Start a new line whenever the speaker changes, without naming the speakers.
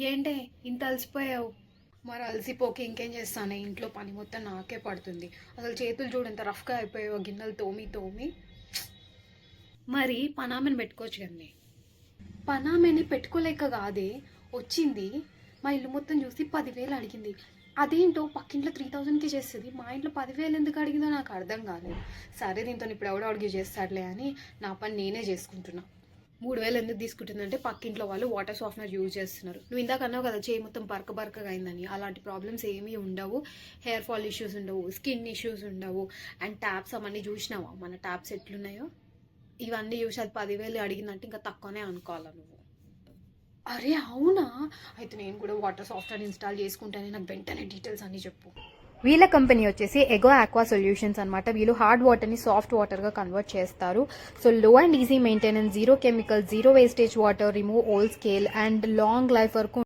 ఏంటే ఇంత అలసిపోయావు? మరి అలసిపోకి ఇంకేం చేస్తానే, ఇంట్లో పని మొత్తం నాకే పడుతుంది. అసలు చేతులు చూడు ఎంత రఫ్గా అయిపోయావు, గిన్నెలు తోమి తోమి. మరి పనామెని పెట్టుకోవచ్చు కదండి. పనామెని పెట్టుకోలేక కాదే, వచ్చింది మా ఇల్లు మొత్తం చూసి 10,000 అడిగింది. అదేంటో పక్కింట్లో 3,000కి చేస్తుంది, మా ఇంట్లో 10,000 ఎందుకు అడిగిందో నాకు అర్థం కాలేదు. సరే దీంతో ఇప్పుడు ఎవడో అడిగి చేస్తాడులే అని నా పని నేనే చేసుకుంటున్నా. 3,000 ఎందుకు తీసుకుంటుందంటే పక్కింట్లో వాళ్ళు వాటర్ సాఫ్ట్నర్ యూజ్ చేస్తున్నారు. నువ్వు ఇందాక అన్నావు కదా చేయి మొత్తం బరకగా అయిందని. అలాంటి ప్రాబ్లమ్స్ ఏమీ ఉండవు, హెయిర్ ఫాల్ ఇష్యూస్ ఉండవు, స్కిన్ ఇష్యూస్ ఉండవు. అండ్ ట్యాప్స్ అవన్నీ చూసినావా మన ట్యాప్స్ ఎట్లున్నాయో? ఇవన్నీ చూసి అది 10,000 అడిగిందంటే ఇంకా తక్కువనే అనుకోవాలా నువ్వు. అరే అవునా, అయితే నేను కూడా వాటర్ సాఫ్ట్వేర్ ఇన్స్టాల్ చేసుకుంటానే, నాకు వెంటనే డీటెయిల్స్ అన్నీ చెప్పు.
వీళ్ళ కంపెనీ వచ్చేసి ఎగో ఆక్వా సొల్యూషన్స్ అనమాట. వీళ్ళు హార్డ్ వాటర్ని సాఫ్ట్ వాటర్గా కన్వర్ట్ చేస్తారు. సో లో and easy maintenance, zero chemical, zero wastage water, remove old scale and long life వరకు